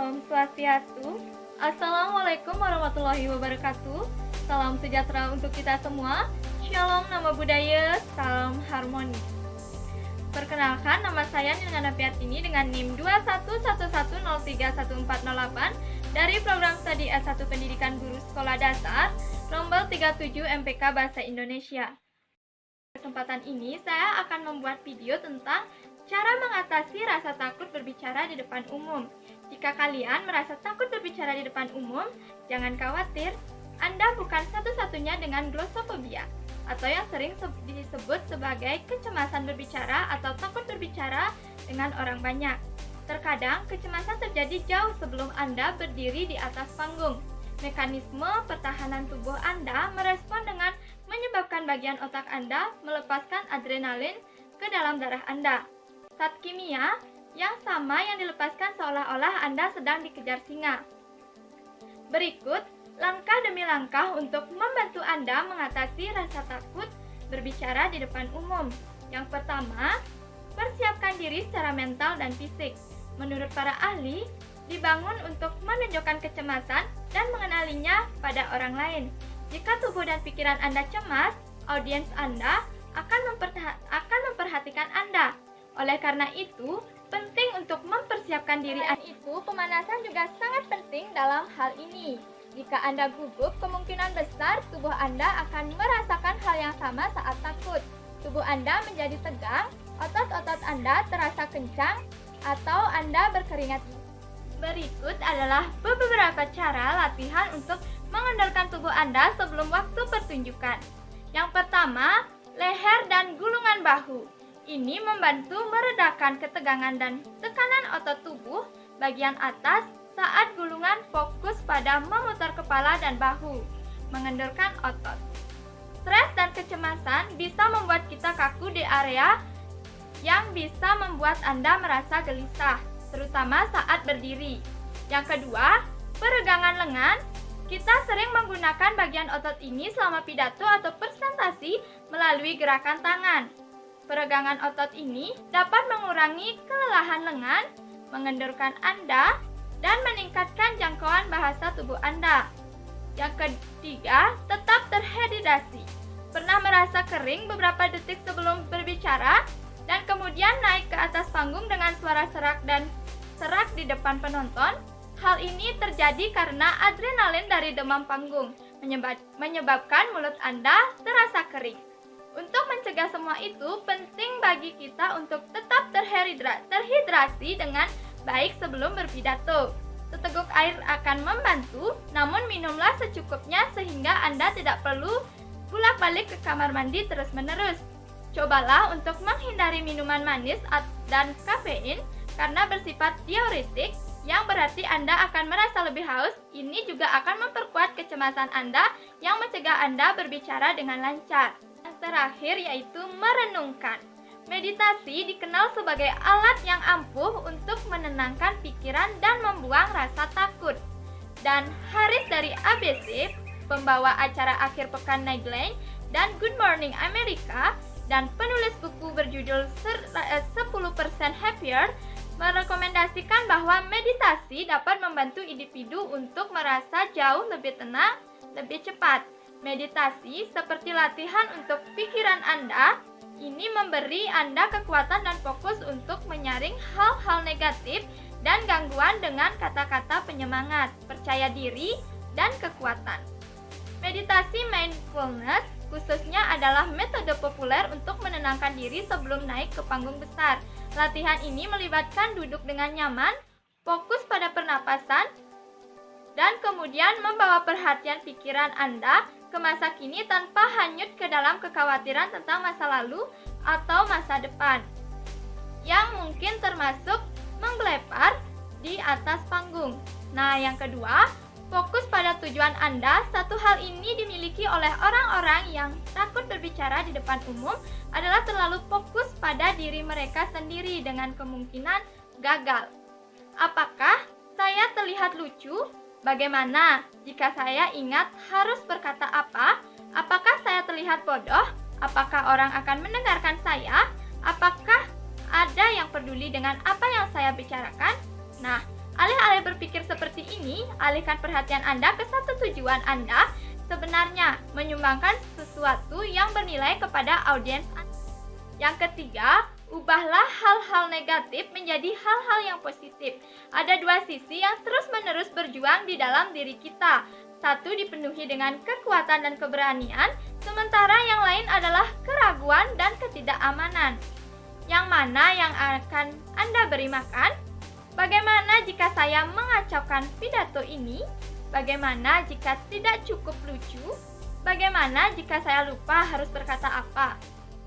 Om Swastiastu. Assalamualaikum warahmatullahi wabarakatuh. Salam sejahtera untuk kita semua. Shalom, nama budaya, salam harmoni. Perkenalkan, nama saya Nilna Nafiatini dengan NIM 2111031408 dari program studi S1 Pendidikan Guru Sekolah Dasar, nomor 37 MPK Bahasa Indonesia. Kesempatan ini saya akan membuat video tentang cara mengatasi rasa takut berbicara di depan umum. Jika kalian merasa takut berbicara di depan umum, jangan khawatir, Anda bukan satu-satunya dengan glossophobic atau yang sering disebut sebagai kecemasan berbicara atau takut berbicara dengan orang banyak. Terkadang kecemasan terjadi jauh sebelum Anda berdiri di atas panggung. Mekanisme pertahanan tubuh Anda merespon dengan menyebabkan bagian otak Anda melepaskan adrenalin ke dalam darah Anda. Zat kimia yang sama yang dilepaskan seolah-olah Anda sedang dikejar singa. Berikut langkah demi langkah untuk membantu Anda mengatasi rasa takut berbicara di depan umum. Yang pertama, persiapkan diri secara mental dan fisik. Menurut para ahli, dibangun untuk menunjukkan kecemasan dan mengenalinya pada orang lain. Jika tubuh dan pikiran Anda cemas, audiens Anda akan memperhatikan Anda. Oleh karena itu, penting untuk mempersiapkan diri Anda. Pemanasan juga sangat penting dalam hal ini. Jika Anda gugup, kemungkinan besar tubuh Anda akan merasakan hal yang sama saat takut. Tubuh Anda menjadi tegang, otot-otot Anda terasa kencang, atau Anda berkeringat. Berikut adalah beberapa cara latihan untuk mengendalikan tubuh Anda sebelum waktu pertunjukan. Yang pertama, leher dan gulungan bahu. Ini membantu meredakan ketegangan dan tekanan otot tubuh bagian atas saat gulungan fokus pada memutar kepala dan bahu, mengendurkan otot. Stres dan kecemasan bisa membuat kita kaku di area yang bisa membuat Anda merasa gelisah, terutama saat berdiri. Yang kedua, peregangan lengan. Kita sering menggunakan bagian otot ini selama pidato atau presentasi melalui gerakan tangan. Peregangan otot ini dapat mengurangi kelelahan lengan, mengendurkan Anda, dan meningkatkan jangkauan bahasa tubuh Anda. Yang ketiga, tetap terhidrasi. Pernah merasa kering beberapa detik sebelum berbicara, dan kemudian naik ke atas panggung dengan suara serak dan serak di depan penonton? Hal ini terjadi karena adrenalin dari demam panggung menyebabkan mulut Anda terasa kering. Untuk mencegah semua itu, penting bagi kita untuk tetap terhidrasi dengan baik sebelum berpidato. Seteguk air akan membantu, namun minumlah secukupnya sehingga Anda tidak perlu bolak-balik ke kamar mandi terus-menerus. Cobalah untuk menghindari minuman manis dan kafein karena bersifat diuretik, yang berarti Anda akan merasa lebih haus. Ini juga akan memperkuat kecemasan Anda yang mencegah Anda berbicara dengan lancar. Yang terakhir yaitu merenungkan. Meditasi dikenal sebagai alat yang ampuh untuk menenangkan pikiran dan membuang rasa takut. Dan Haris dari ABC, pembawa acara akhir pekan Nightline dan Good Morning America, dan penulis buku berjudul 10% Happier, merekomendasikan bahwa meditasi dapat membantu individu untuk merasa jauh lebih tenang, lebih cepat. Meditasi seperti latihan untuk pikiran Anda, ini memberi Anda kekuatan dan fokus untuk menyaring hal-hal negatif dan gangguan dengan kata-kata penyemangat, percaya diri, dan kekuatan. Meditasi mindfulness khususnya adalah metode populer untuk menenangkan diri sebelum naik ke panggung besar. Latihan ini melibatkan duduk dengan nyaman, fokus pada pernapasan, dan kemudian membawa perhatian pikiran Anda ke masa kini tanpa hanyut ke dalam kekhawatiran tentang masa lalu atau masa depan, yang mungkin termasuk menggelepar di atas panggung. Nah, yang kedua, fokus pada tujuan Anda. Satu hal ini dimiliki oleh orang-orang yang takut berbicara di depan umum adalah terlalu fokus pada diri mereka sendiri dengan kemungkinan gagal. Apakah saya terlihat lucu? Bagaimana jika saya ingat harus berkata apa? Apakah saya terlihat bodoh? Apakah orang akan mendengarkan saya? Apakah ada yang peduli dengan apa yang saya bicarakan? Nah, Alih-alih berpikir seperti ini, alihkan perhatian Anda ke satu tujuan Anda sebenarnya, menyumbangkan sesuatu yang bernilai kepada audiens Anda. Yang ketiga, ubahlah hal-hal negatif menjadi hal-hal yang positif. Ada dua sisi yang terus-menerus berjuang di dalam diri kita. Satu dipenuhi dengan kekuatan dan keberanian, sementara yang lain adalah keraguan dan ketidakamanan. Yang mana yang akan Anda beri makan? Bagaimana jika saya mengacaukan pidato ini? Bagaimana jika tidak cukup lucu? Bagaimana jika saya lupa harus berkata apa?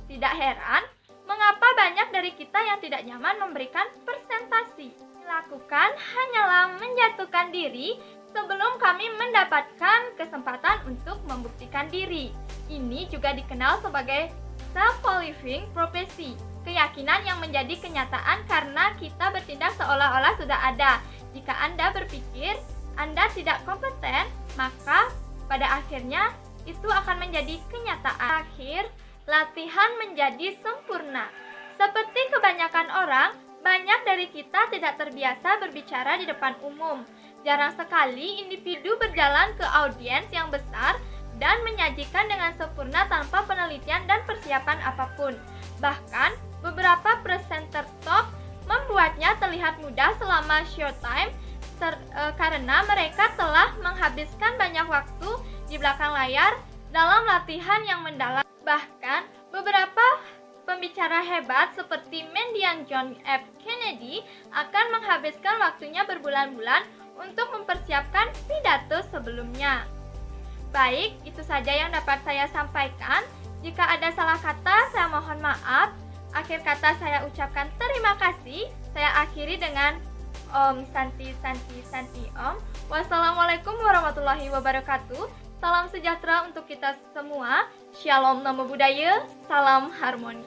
Tidak heran, mengapa banyak dari kita yang tidak nyaman memberikan presentasi. Lakukan hanyalah menjatuhkan diri sebelum kami mendapatkan kesempatan untuk membuktikan diri. Ini juga dikenal sebagai self-fulfilling prophecy, keyakinan yang menjadi kenyataan karena kita bertindak seolah-olah sudah ada. Jika Anda berpikir Anda tidak kompeten, maka pada akhirnya itu akan menjadi kenyataan. Akhir, latihan menjadi sempurna. Seperti kebanyakan orang, banyak dari kita tidak terbiasa berbicara di depan umum. Jarang sekali individu berjalan ke audiens yang besar dan menyajikan dengan sempurna tanpa penelitian dan persiapan apapun. Bahkan, beberapa presenter top membuatnya terlihat mudah selama showtime karena mereka telah menghabiskan banyak waktu di belakang layar dalam latihan yang mendalam. Bahkan, beberapa pembicara hebat seperti mendiang John F. Kennedy akan menghabiskan waktunya berbulan-bulan untuk mempersiapkan pidato sebelumnya. Baik, itu saja yang dapat saya sampaikan. Jika ada salah kata, saya mohon maaf. Akhir kata saya ucapkan terima kasih. Saya akhiri dengan Om Santi Santi Santi Om. Wassalamualaikum warahmatullahi wabarakatuh. Salam sejahtera untuk kita semua. Shalom Namo Buddhaya. Salam harmoni.